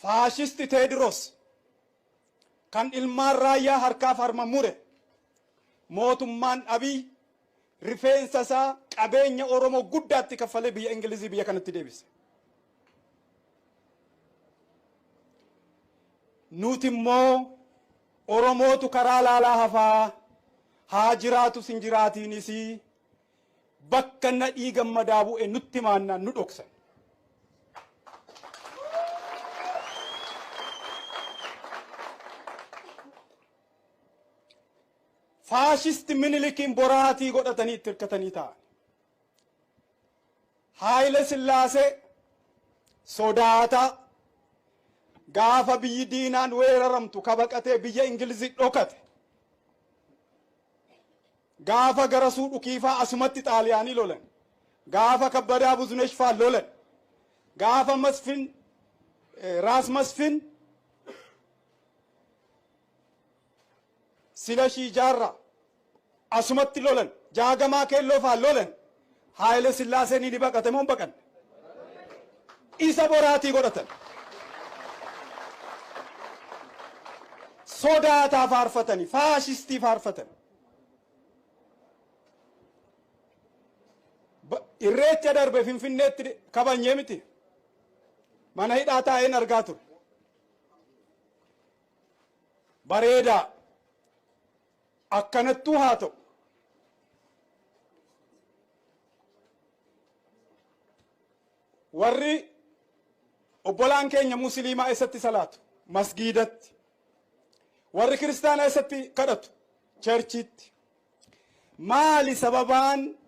faashisti Teediroos kan ilmaan raayyaa harkaaf harma mure mootummaan Abiy rifeensa isaa qabeenya Oromoo guddaatti kaffalee biyya Ingilizii biyya kanatti deebise. Nuti immoo Oromootu karaa laalaa hafaa haa jiraatu sin jiraatiinis bakka na dhiigammadaa bu'e nutti maannaan nu dhoksan. Faashisti Minilikiin boraatii godhatanii itti hirkatanii ta'an. Haayile Sillaasee sodaataa gaafa biyyi diinaan weeraramtu kabaqatee biyya Ingilizii dhokate. Gaafa Garasuu Dhukiifaa asumatti Xaaliyaanii lolan. Gaafa Kabbadaa Buzuneeshfaa lolan. Gaafa Masfin Raas Masfin Silashii Jaarraa asumatti lolan. Jaagamaa Keelloofaa lolan. Haayile Sillaaseen ni baqate moo baqan? Isa boraatii godhatan. Sodaataa faarfatanii, faashistii faarfatanii. Irreecha darbe Finfinneetti kabanyee miti. Mana hidhaa taa'een argaa ture. Bareedaa. Akkanattuu haa ta'u. Warri obbolaan keenya musliimaa eessatti salaatu? Masgiidatti. Warri kiristaanaa eessatti kadhatu? Cherchiitti. Maali sababaan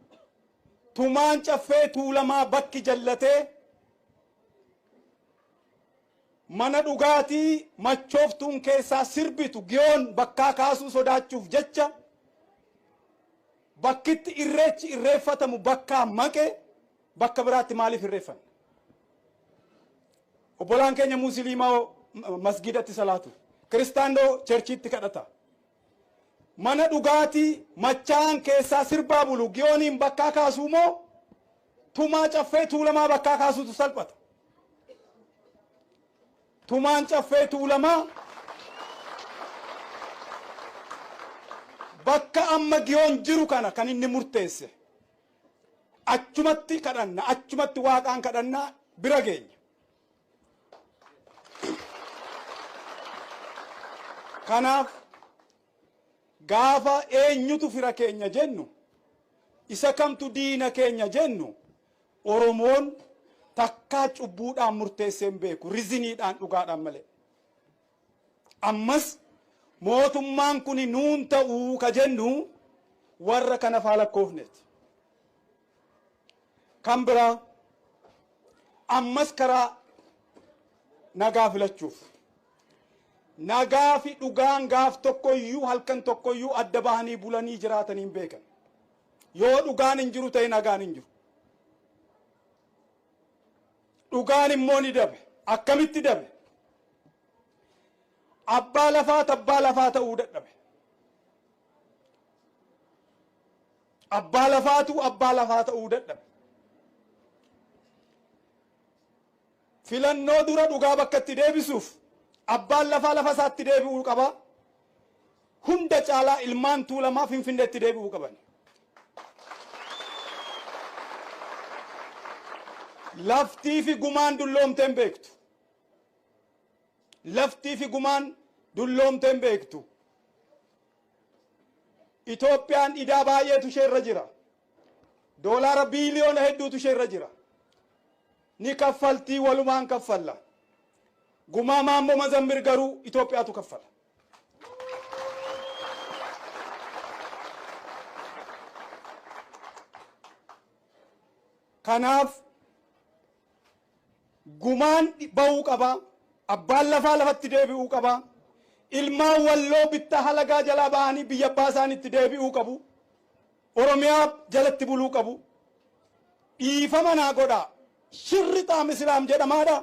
tumaan caffee tuulamaa bakki jallatee mana dhugaatii machooftuun keessaa sirbitu giyoon bakkaa kaasuu sodaachuuf jecha bakkitti irreechi irreeffatamu bakkaa maqee bakka biraatti maaliif irreeffanna? Obbolaan keenya musliimaa masgidatti salaatu, kiristaanoo cherchiitti kadhata. Mana dhugaatii machaan keessaa sirbaa bulu giyooniin bakkaa kaasuu moo tumaa caffee tuulamaa bakkaa kaasuutu salphata? Tumaan caffee tuulamaa bakka amma giyoon jiru kana kan inni murteesse achumatti kadhanna, achumatti waaqaan kadhannaa bira geenya. Kanaaf gaafa eenyutu fira keenya jennu, isa kamtu diina keenya jennu, Oromoon takkaa cubbuudhaan murteesseen beeku, riziniidhaan dhugaadhaan malee. Ammas mootummaan kun nuun ta'uu ka jennu warra kana faalakkoofneeti. Kan biraa ammas karaa nagaa filachuuf. Nagaa fi dhugaan gaaf tokkoyyuu halkan tokkoyyuu adda bahanii bulanii jiraatanii hin beekan. Yoo dhugaan hin jiru ta'e nagaan hin jiru. Dhugaan immoo ni dabe. Akkamitti dabe? Abbaa lafaa ta'uu dadhabe. Abbaa lafaa ta'uu dadhabe. Filannoo dura dhugaa bakka itti deebisuuf abbaan lafa isaatti deebi'uu qaba. Hunda caalaa ilmaan tuulamaa Finfinneetti deebi'uu qaban. Laftii fi gumaan dulloomteen beektu. Laftii fi gumaan dulloomteen beektu. Itoophiyaan idaa baay'eetu ishee irra jira. Doolaara biiliyoona hedduutu ishee irra jira. Ni kaffaltii walumaan kaffalla. Gumaa maammoo Mazammir garuu Itoophiyaatu kaffala. Kanaaf gumaan bahuu qaba. Abbaan lafatti deebi'uu qaba. Ilmaan walloo bittaa halagaa jalaa bahanii biyya abbaa isaaniitti deebi'uu qabu. Oromiyaa jalatti buluu qabu. Dhiifama naa godhaa. Shirri xaam islaam jedhamaadha.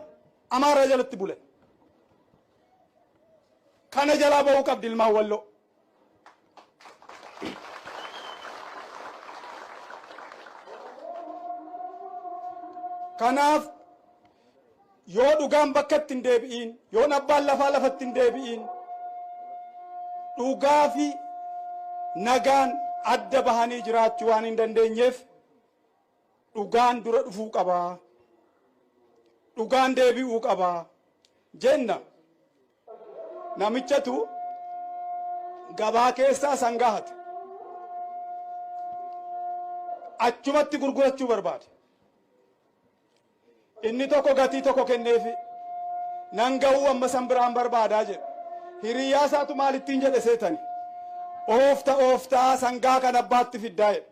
Amaara jalatti bule. Kana jalaa bahuu qabdi ilmaan walloo. Kanaaf yoo dhugaan bakkatti hin deebi'in, yoo abbaan lafaa lafatti hin deebi'in, dhugaa fi nagaan adda bahanii jiraachuu waan hin dandeenyeef dhugaan dura dhufuu qabaa, dhugaan deebi'uu qabaa jenna. Namichatu gabaa keessaa sangaa hate achumatti gurgurachuu barbaade. Inni tokko gatii tokko kenneefi nan ga'uu amma san biraan barbaadaa jedhe. Hiriyyaa isaatu maalittiin jedhe seetani, ooftaa sangaa kan abbaatti fiddaa jedhe.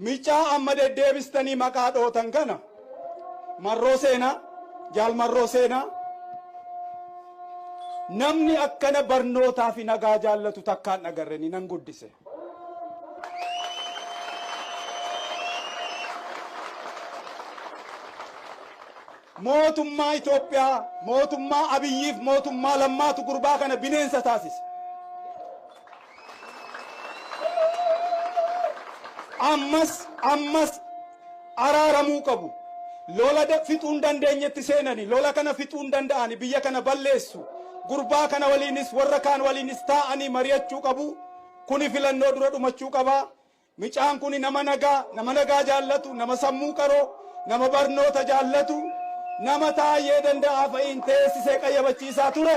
Micaa amma deddeebistanii maqaa dhootan kana marroo seenaa, jaal marroo seenaa, namni akkana barnootaa fi nagaa jaallatu takkaan agarreni nan guddise. Mootummaa Itoophiyaa, mootummaa Abiyyiif mootummaa Lammaatu gurbaa kana bineensa taasise. Ammas araaramuu qabu. Lola fixuun dandeenyetti seenani, lola kana fixuun danda'ani, biyya kana balleessu. Gurbaa kana waliinis warra kaan waliinis taa'anii mari'achuu qabu. Kuni filannoo dura dhumachuu qaba. Micaan kuni nama nagaa jaallatu, nama sammuu qaroo, nama barnoota jaallatu, nama taa'ee danda'a fa'iin teessisee qayyabachiisaa ture.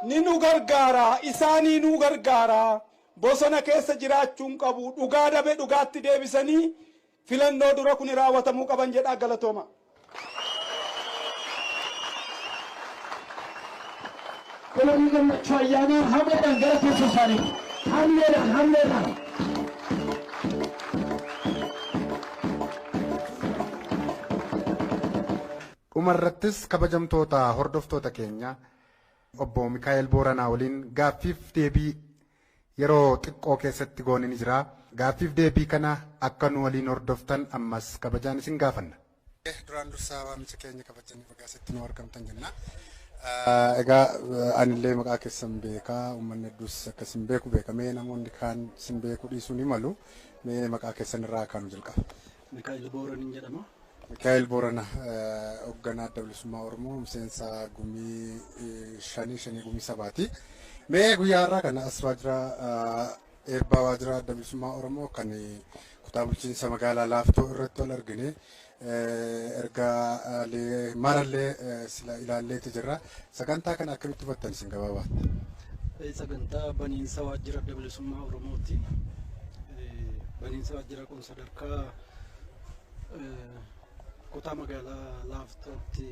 Ni nu gargaara, isaanii nu gargaara. Bosona keessa jiraachuun qabu, dhugaa dhabe dhugaatti deebisanii filannoo dura kun raawwatamuu qaban jedha. Galatooma. Kolonel Gammachuu Ayyaanaa hamleedhaan gara teessoo isaanii hamleedhaan. Dhumarrattis kabajamtoota hordoftoota keenya obbo Mikaa'el Booranaa waliin gaaffiif deebii yeroo xiqqoo keessatti goone ni jira. Gaaffiif deebii kana akka nu waliin hordoftan ammas kabajaan isin gaafanna. Duraan dursaa waamicha keenya kabajanii fagaasatti nu argamtan jenna. Egaa anillee maqaa keessan beekaa, uummanni hedduus akkasin beeku beekamee namoonni kaan sin beeku dhiisuu ni malu. Mee maqaa keessan irraa kaanu jalqaba. Mikaa'el Booranaa jedhama. Mikaa'el Booranaa hoogganaa adda bilisummaa Oromoo miseensa gumii 5 gumii 7ti. Mee guyyaa irraa kana as waajjira eebbaa waajjira adda bilisummaa Oromoo kan kutaa bulchiinsa magaalaa Laaftoo irratti wal argine erga maalillee sila ilaalleeti jirra. Sagantaa kana akkamitti hubattan isin gabaabaatti? Sagantaa baniinsa waajjira adda bilisummaa Oromooti. Baniinsa waajjira kun sadarkaa kutaa magaalaa Laaftootti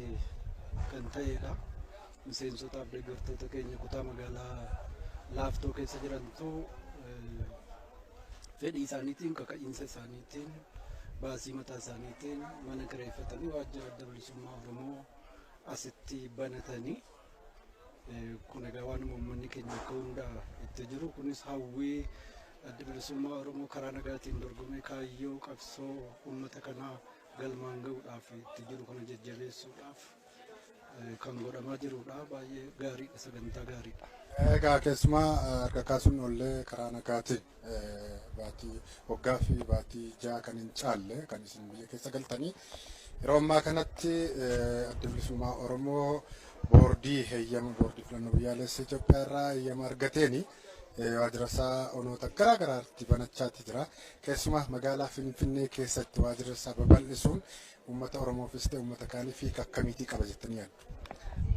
kan ta'edha. Miseensotaaf deeggartoota keenya kutaa magaalaa Laaftoo keessa jirantu fedhii isaaniitiin, kaka'iinsa isaaniitiin, baasii mataa isaaniitiin mana kireeffatanii waajjira adda bilisummaa Oromoo asitti banatanii kun egaa waan uummanni keenya akka hundaa itti jiru. Kunis hawwii adda bilisummaa Oromoo karaa nagaatiin dorgomee kaayyoo qabsoo uummata kanaa galmaan ga'uudhaaf itti jiru kana jajjabeessuudhaaf kan godhamaa jirudha. Baay'ee gaariidha, sagantaa gaariidha. Egaa keessumaa harka kaasuun ollee karaa nagaatiin baatii waggaa fi baatii 6 kan hin caalle kan isin biyya keessa galtanii yeroo ammaa kanatti adda bilisummaa Oromoo boordii filannoo biyyaalessa Itoophiyaa irraa heeyyama argateeni waajjira isaa onoota garaa garaatti banachaatti jira. Keessumaa magaalaa Finfinnee keessatti waajjira isaa babal'isuun uummata Oromoofis ta'e uummata kaaniif akkamitti qaba jettanii yaaddu?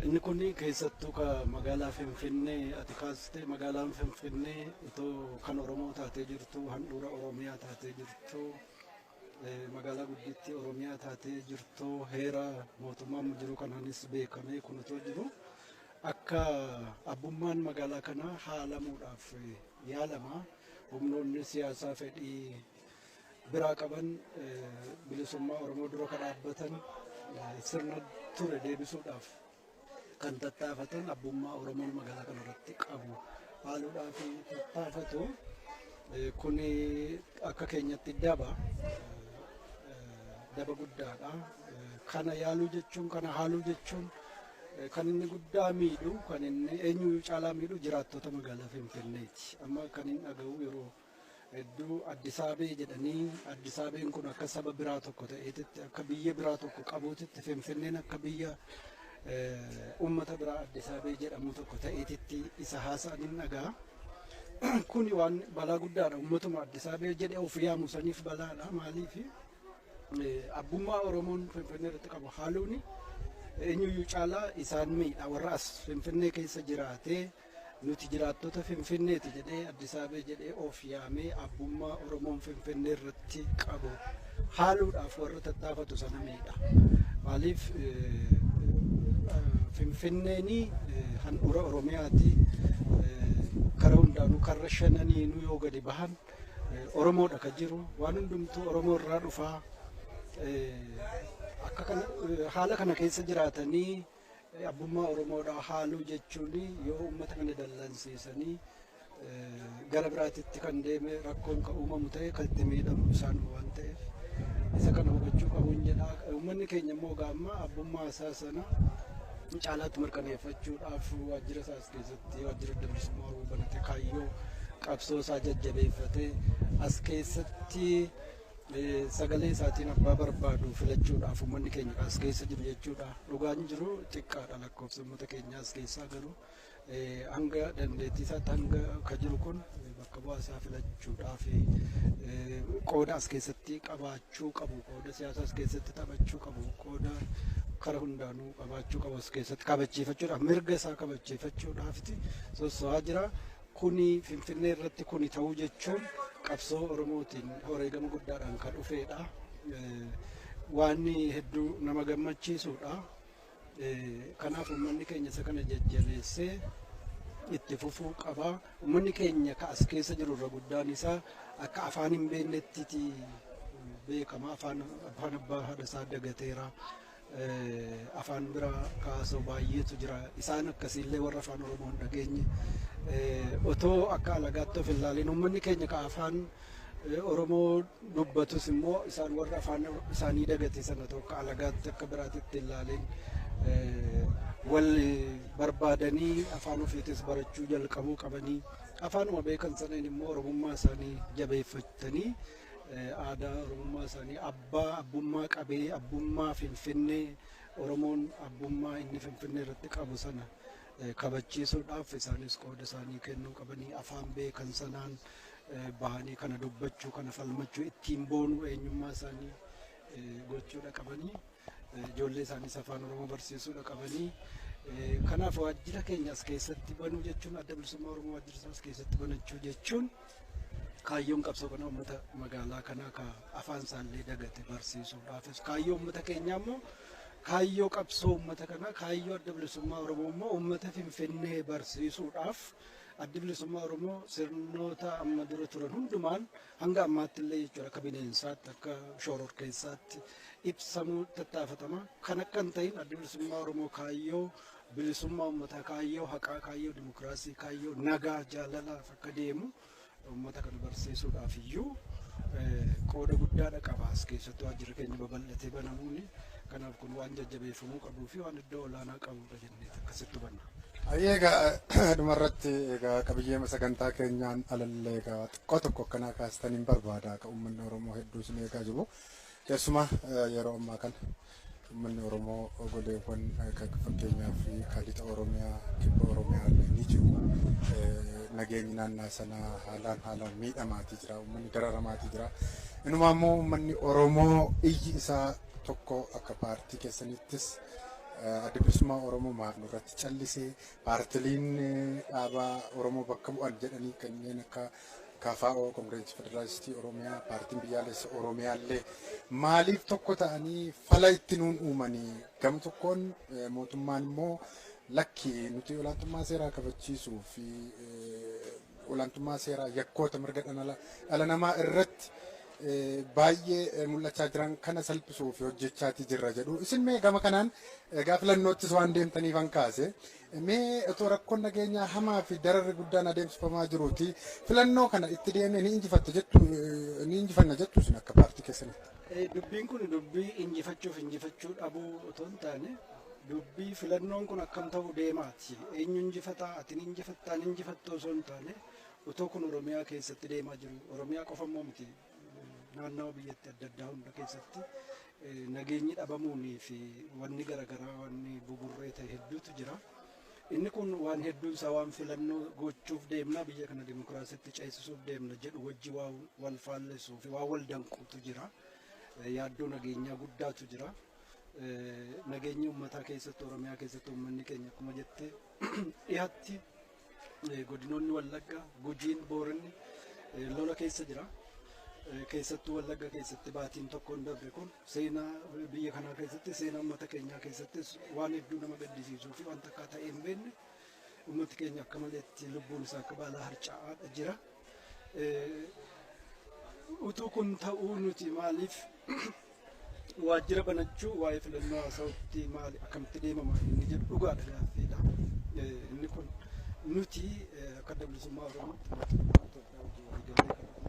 Inni kun keessattuu magaalaa Finfinnee ati kaastee magaalaan Finfinnee itoo kan Oromoo taatee jirtu, handhuura Oromiyaa taatee jirtu, magaalaa guddittii Oromiyaa taatee jirtu, heera mootummaan jiru kanaanis beekamee kun otoo jiru akka abbummaan magaalaa kanaa haalamuudhaaf yaalama. Humnoonni siyaasaa fedhii biraa qaban bilisummaa Oromoo dura kan dhaabbatan sirna ture deebisuudhaaf kan tattaafatan abbummaa Oromoon magaalaa kana irratti qabu haaluudhaaf tattaafatu. Kun akka keenyatti daba daba guddaadha. Kana yaaluu jechuun kana haaluu jechuun kan inni guddaa miidhu kan inni eenyu caalaa miidhu jiraattota magaalaa Finfinneeti. Amma kan inni dhaga'u yeroo hedduu Addis Abee jedhanii Addis Abeen kun akka saba biraa tokko ta'eetitti akka biyya biraa tokko qabuutitti Finfinneen akka biyya uummata biraa Addis Abee jedhamu tokko ta'eetitti isa haasa'an hin dhagaa. Kuni waan balaa guddaadha. Uummatuma Addis Abee jedhee of yaamu saniif balaadha. Maaliif abbummaa Oromoon Finfinnee irratti qabu haaluuni eenyuyyuu caalaa isaan miidha. Warra as Finfinnee keessa jiraatee nuti jiraattota Finfinneeti jedhee Addis Abee jedhee of yaamee abbummaa Oromoon Finfinnee irratti qabu haaluudhaaf warra tattaafatu sana miidha. Maaliif Finfinneeni handhuura Oromiyaati. Kara hundaanuu karra shananiinuu yoo gadi bahan Oromoodha kan jiru waan hundumtuu Oromoo irraa dhufaa. Akka kana haala kana keessa jiraatanii abbummaa Oromoodhaa haaluu jechuun yoo uummata kana dallansiisanii gara biraatitti kan deeme rakkoon kan uumamu ta'e kan itti miidhamu isaan waan ta'eef isa kana hubachuu qabuun jedha. Uummanni keenya immoo gaamma abbummaa isaa sana caalaatti mirkaneeffachuudhaaf waajjira isaas keessatti waajjira adda bilisummaa Oromoo banate kaayyoo qabsoo isaa jajjabeeffatee as keessatti sagalee isaatiin abbaa barbaadu filachuudhaaf uummanni keenya as keessa jiru jechuudha. Dhugaan jiru xiqqaadha lakkoofsa uummata keenyaa as keessaa garuu hanga dandeettii isaatti hanga ka jiru kun bakka bu'aa isaa filachuudhaaf qooda as keessatti qabaachuu qabu, qooda siyaasa as keessatti taphachuu qabu, qooda kara hundaanuu qabaachuu qabu as keessatti kabachiifachuudhaaf mirga isaa kabachiifachuudhaafti soso'aa jira. Kuni Finfinnee irratti kuni ta'uu jechuun qabsoo Oromootiin wareegama guddaadhaan kan dhufeedha. Waan hedduu nama gammachiisuudha. Kanaaf uummanni keenya isa kana jajjabeessee itti fufuu qaba. Uummanni keenya ka as keessa jiru irra guddaan isaa akka afaan hin beeknetti beekama. Afaan abbaa haadha isaa dagateera. Afaan biraa kaasoo baay'eetu jira. Isaan akkasiillee warra afaan Oromoo hin dhageenye otoo akka alagaatti of ilaalin uummanni keenya ka afaan Oromoo dubbatus immoo isaan warra afaan isaanii dagate sana tokko alagaatti akka biraatitti ilaalin wal barbaadanii afaan ofiitis barachuu jalqabuu qabanii afaanuma beekan saneen immoo Oromummaa isaanii jabeeffatanii aadaa Oromummaa isaanii abbummaa qabee abbummaa Finfinnee Oromoon abbummaa inni Finfinnee irratti qabu sana kabachiisuudhaaf isaanis qooda isaanii kennuu qabanii afaan beekan sanaan bahanii kana dubbachuu kana falmachuu ittiin boonuu eenyummaa isaanii gochuudha qabanii ijoollee isaaniis afaan Oromoo barsiisuudha qabanii. Kanaaf waajjira keenya as keessatti banuu jechuun adda bilisummaa Oromoo waajjira isaas keessatti banachuu jechuun kaayyoon qabsoo kana uummata magaalaa kanaa ka afaan isaallee dagate barsiisuudhaafis kaayyoo uummata keenyaa immoo kaayyoo qabsoo uummata kanaa kaayyoo adda bilisummaa Oromoo immoo uummata Finfinnee barsiisuudhaaf adda bilisummaa Oromoo sirnoota amma dura turan hundumaan hanga ammaatti illee jechuudha akka bineensaatti akka shororkeessaatti ibsamuu tattaafatama. Kan akka hin ta'in adda bilisummaa Oromoo kaayyoo bilisummaa uummataa kaayyoo haqaa kaayyoo dimokiraasii kaayyoo nagaa jaalalaaf akka deemu uummata kana barsiisuudhaaf iyyuu qooda guddaadha qaba as keessatti waajjira keenya babal'atee banamuuni. Kanaaf kun waan jajjabeeffamuu qabuu fi waan iddoo olaanaa qabudha jennee akkasitti hubanna. Egaa dhumarratti egaa qabiyyee sagantaa keenyaan alallee egaa xiqqoo tokko akkanaa kaastaniin barbaada akka uummanni Oromoo hedduu isin eegaa jiru. Keessumaa yeroo ammaa kana uummanni Oromoo goleewwan fakkeenyaaf lixa Oromiyaa kibba Oromiyaa ni jiru. Nageenyi naannaa sanaa haalaan miidhamaatii jira. Uummanni dararamaati jira. Inumaa immoo uummanni Oromoo iyyi isaa tokko akka paartii keessanittis adda bilisummaa Oromoo maaf nurratti callisee paartiliin dhaabaa Oromoo bakka bu'an jedhanii kanneen akka KFO Kongireesii Federaalistii Oromiyaa paartiin biyyaalessa Oromiyaallee maaliif tokko ta'anii fala itti nuun uumanii gama tokkoon mootummaan immoo lakki nuti olaantummaa seeraa kabachiisuu fi olaantummaa seeraa yakkoota mirga dhala namaa irratti baay'ee mul'achaa jiran kana salphisuuf hojjechaatii jirra jedhu. Isin mee gama kanaan egaa filannoottis waan deemtaniif an kaase mee otoo rakkoon nageenyaa hamaa fi dararri guddaan adeemsifamaa jiruuti filannoo kana itti deemee ni injifanna jettu isin akka paartii keessanitti. Dubbiin kun dubbii injifachuu dhabuu otoo hin taane dubbii filannoon kun akkam ta'uu deemaati. Eenyu injifataa atiin injifattaan injifattoo osoo hin taane otoo kun Oromiyaa keessatti deemaa jiru. Oromiyaa qofa immoo miti naannawa biyyatti adda addaa hunda keessatti nageenyi dhabamuunii fi wanni garaagaraa wanni buburree ta'e hedduutu jira. Inni kun waan hedduun isaa waan filannoo gochuuf deemna biyya kana dimokiraasiitti ceesisuuf deemna jedhu wajji wal faallessuu fi waan wal danquutu jira. Yaaddoo nageenyaa guddaatu jira. Nageenyi uummataa keessatti Oromiyaa keessatti uummanni keenya akkuma jettee dhiyaatti godinoonni Wallaggaa, Gujiin, Booranni lola keessa jira. Keessattuu Wallagga keessatti baatiin tokkoon darbe kun seenaa biyya kanaa keessatti seenaa uummata keenyaa keessattis waan hedduu nama gaddisiisuu fi wanta akka ta'e hin beekne uummati keenya akka maleetti lubbuun isaa akka baalaa harcaa'aadha jira. Utuu kun ta'uu nuti maaliif waajjira banachuu waa'ee filannoo haasa'utti maali akkamitti deemama inni jedhu dhugaadha gaaffiidha. Inni kun nuti akka dabalisummaa Oromootti